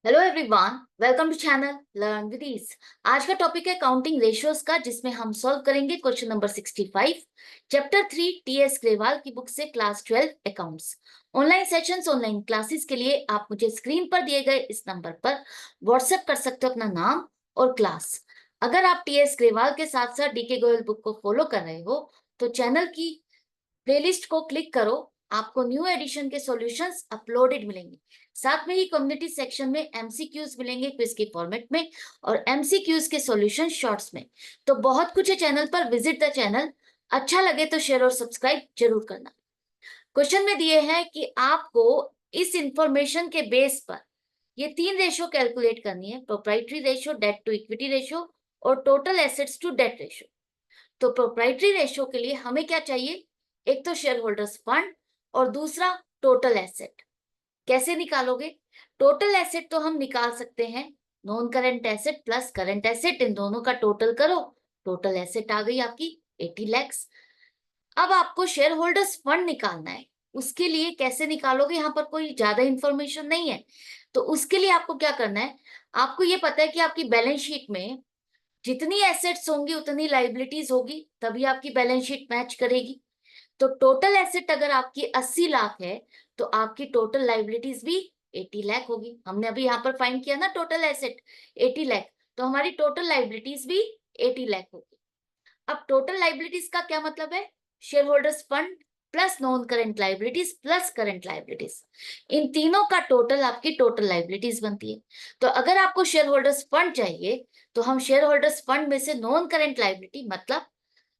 Hello everyone, welcome to channel learn with ease. आज का topic है काउंटिंग रेशियोज का, जिसमें हम सॉल्व करेंगे question number 65, chapter 3 TS Grewal की बुक से, class 12 accounts. Online sessions, online classes के लिए आप मुझे स्क्रीन पर दिए गए इस नंबर पर व्हाट्सएप कर सकते हो अपना नाम और क्लास। अगर आप टीएस ग्रेवाल के साथ साथ डीके गोयल बुक को फॉलो कर रहे हो तो चैनल की प्लेलिस्ट को क्लिक करो, आपको न्यू एडिशन के सॉल्यूशंस अपलोडेड मिलेंगे। साथ में ही कम्युनिटी सेक्शन में एमसीक्यूज मिलेंगे क्विज के फॉर्मेट में, और एमसीक्यूज के सॉल्यूशन शॉर्ट्स में। तो बहुत कुछ है चैनल पर, विजिट द चैनल। अच्छा लगे तो शेयर और सब्सक्राइब जरूर करना। क्वेश्चन में दिए हैं कि आपको इस इंफॉर्मेशन के बेस पर ये तीन रेशियो कैलकुलेट करनी है: proprietary ratio, debt to equity ratio और total assets to debt ratio. तो प्रोप्राइटरी रेशियो के लिए हमें क्या चाहिए? एक तो शेयर होल्डर्स फंड और दूसरा टोटल एसेट। कैसे निकालोगे? टोटल एसेट तो हम निकाल सकते हैं, non current asset plus current asset, इन दोनों का टोटल करो, टोटल एसेट आ गई आपकी 80 लाख। अब आपको शेयर होल्डर्स फंड निकालना है। उसके लिए कैसे निकालोगे? यहाँ पर कोई ज्यादा इंफॉर्मेशन नहीं है। तो उसके लिए आपको क्या करना है, आपको ये पता है कि आपकी बैलेंस शीट में जितनी एसेट्स होंगी उतनी लाइबिलिटीज होगी, तभी आपकी बैलेंस शीट मैच करेगी। तो टोटल एसेट अगर आपकी 80 लाख है तो आपकी टोटल लाइबिलिटीज भी 80 लाख होगी। हमने अभी यहाँ पर फाइंड किया ना टोटल एसेट 80 लाख, तो हमारी टोटल लाइबिलिटीज भी 80 लाख होगी। अब टोटल लाइबिलिटीज का क्या मतलब है? Share holders fund plus non current liabilities plus current liabilities, इन तीनों का टोटल आपकी टोटल लाइबिलिटीज बनती है। तो अगर आपको शेयर होल्डर्स फंड चाहिए तो हम शेयर होल्डर्स फंड में से नॉन करंट लाइबिलिटी मतलब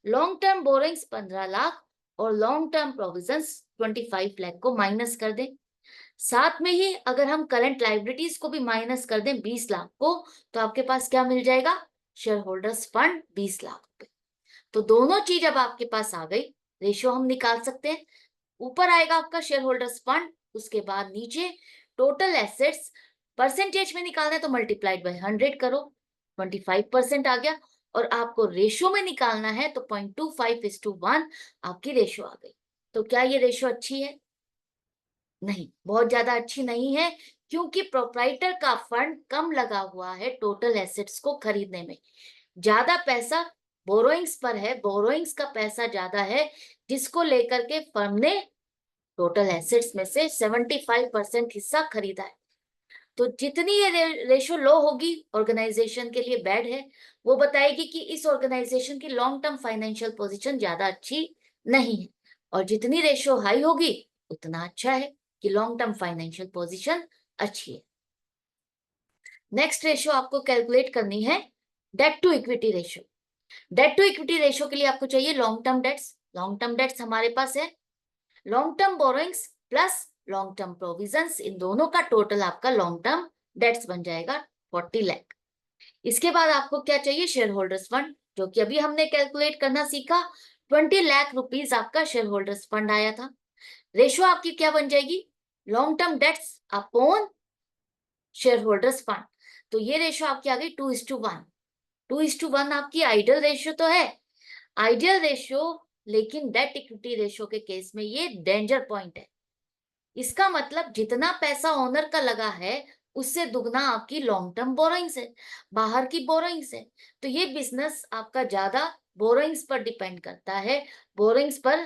लॉन्ग टर्म बोरिंग्स 15 लाख और लॉन्ग टर्म प्रोविजंस 25 लाख को माइनस कर दें। साथ में ही अगर हम करंट लाइबिलिटीज को भी माइनस कर दें 20 लाख को, तो आपके पास क्या मिल जाएगा? शेयर होल्डर्स फंड 20 लाख रुपए। तो दोनों चीज अब आपके पास आ गई, रेशियो हम निकाल सकते हैं। ऊपर आएगा आपका शेयर होल्डर्स फंड, उसके बाद नीचे टोटल एसेट्स। परसेंटेज में निकालना है तो मल्टीप्लाइड बाय 100 करो, 25% आ गया। और आपको रेशियो में निकालना है तो 0.25:1 आपकी रेशियो आ गई। तो क्या ये रेशियो अच्छी है? नहीं, बहुत ज्यादा अच्छी नहीं है, क्योंकि प्रोप्राइटर का फंड कम लगा हुआ है टोटल एसेट्स को खरीदने में। ज्यादा पैसा बोरोइंग्स पर है, बोरोइंग्स का पैसा ज्यादा है, जिसको लेकर के फर्म ने टोटल एसेट्स में से 75% हिस्सा खरीदा है। तो जितनी ये रेशो लो होगी ऑर्गेनाइजेशन के लिए बैड है, वो बताएगी कि इस ऑर्गेनाइजेशन की लॉन्ग टर्म फाइनेंशियल पोजीशन ज्यादा अच्छी नहीं है। और जितनी रेशो हाई होगी उतना अच्छा है कि लॉन्ग टर्म फाइनेंशियल पोजीशन अच्छी है। नेक्स्ट रेशो आपको कैलकुलेट करनी है debt to equity ratio. Debt to equity ratio के लिए आपको चाहिए long term debts. Long term debts हमारे पास है long term borrowings plus long term provisions, इन दोनों का टोटल आपका लॉन्ग टर्म डेट्स बन जाएगा 40 लाख। इसके बाद आपको क्या चाहिए? शेयर होल्डर्स फंड, जो कि अभी हमने कैलकुलेट करना सीखा। 20 लाख रुपीज आपका शेयर होल्डर्स फंड आया था। रेशो आपकी क्या बन जाएगी? Long term dates upon share holders fund. तो ये रेशो आपकी आ गई 2:1। 2:1 आपकी आइडियल रेशियो तो है, आइडियल रेशियो, लेकिन डेट इक्विटी रेशियो के केस में ये डेंजर पॉइंट है। इसका मतलब जितना पैसा ओनर का लगा है उससे दुगना आपकी लॉन्ग टर्म बोरोइंग्स है, बाहर की बोरोइंग्स है। तो ये बिजनेस आपका ज्यादा बोरोइंग्स पर डिपेंड करता है, बोरोइंग्स पर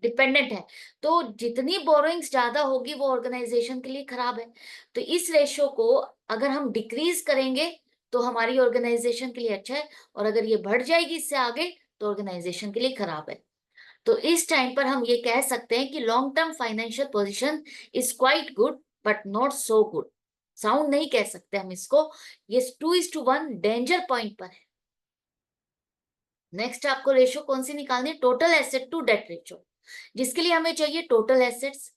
डिपेंडेंट है। तो जितनी बोरोइंग्स ज्यादा होगी वो ऑर्गेनाइजेशन के लिए खराब है। तो इस रेशियो को अगर हम डिक्रीज करेंगे तो हमारी ऑर्गेनाइजेशन के लिए अच्छा है, और अगर ये बढ़ जाएगी इससे आगे तो ऑर्गेनाइजेशन के लिए खराब है। तो इस टाइम पर हम ये कह सकते हैं कि long term financial position is quite good but not so good. Sound नहीं कह सकते हम इसको, ये 2:1 डेंजर पॉइंट पर है। नेक्स्ट आपको रेशियो कौन सी निकालनी है? Total asset to debt ratio, जिसके लिए हमें चाहिए टोटल एसेट्स।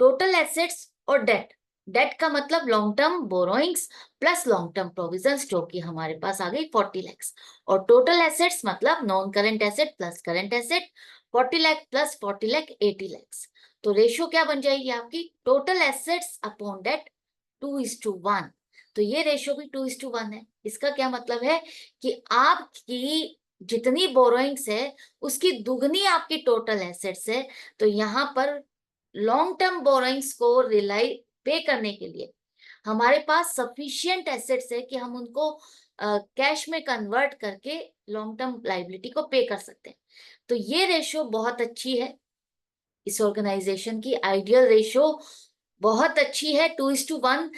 टोटल एसेट्स और डेट, डेट का मतलब long term borrowings plus long term provisions, जो कि हमारे पास आ गई 40 लाख। और टोटल एसेट्स मतलब non current asset plus current asset, 40 lakh plus 40 lakh 80 lakh. तो रेशियो क्या बन जाएगी आपकी? Total assets upon debt 2:1। तो ये रेशियो भी 2:1 है। इसका क्या मतलब है कि आपकी जितनी बोरोइंग्स है उसकी दुगनी आपकी टोटल एसेट्स है। तो यहाँ पर लॉन्ग टर्म बोरोइंग्स को रिलाई पे करने के लिए हमारे पास सफिशिएंट एसेट्स है कि हम उनको कैश में कन्वर्ट करके लॉन्ग टर्म लाइबिलिटी को पे कर सकते हैं। तो ये रेशियो बहुत अच्छी है, इस ऑर्गेनाइजेशन की आइडियल रेशियो बहुत अच्छी है, 2:1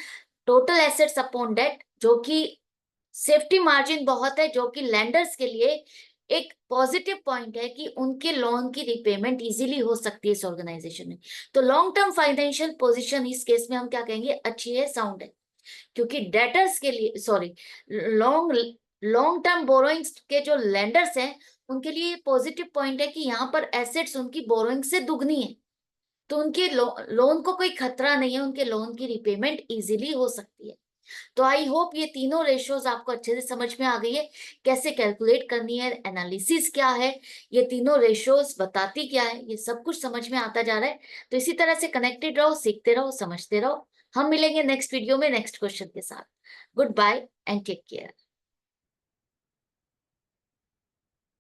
टोटल एसेट्स अपॉन डेट, जो कि सेफ्टी मार्जिन बहुत है, जो कि लेंडर्स के लिए एक पॉजिटिव पॉइंट है कि उनके लोन की रिपेमेंट इजीली हो सकती है इस ऑर्गेनाइजेशन में। तो लॉन्ग टर्म फाइनेंशियल पोजीशन इस केस में हम क्या कहेंगे, अच्छी है, साउंड है। क्योंकि डेटर्स के लिए, sorry, long long term borrowings के जो लेंडर्स हैं उनके लिए पॉजिटिव पॉइंट है कि यहाँ पर एसेट्स उनकी बोरोइंग से दुगनी है, तो उनके लोन को कोई खतरा नहीं है, उनके लोन की रिपेमेंट इजीली हो सकती है। तो आई होप ये तीनों रेशियोज आपको अच्छे से समझ में आ गई है, कैसे कैलकुलेट करनी है, एनालिसिस क्या है, ये तीनों रेशियोज बताती क्या है, ये सब कुछ समझ में आता जा रहा है। तो इसी तरह से कनेक्टेड रहो, सीखते रहो, समझते रहो। हम मिलेंगे नेक्स्ट वीडियो में नेक्स्ट क्वेश्चन के साथ। Good bye and take care.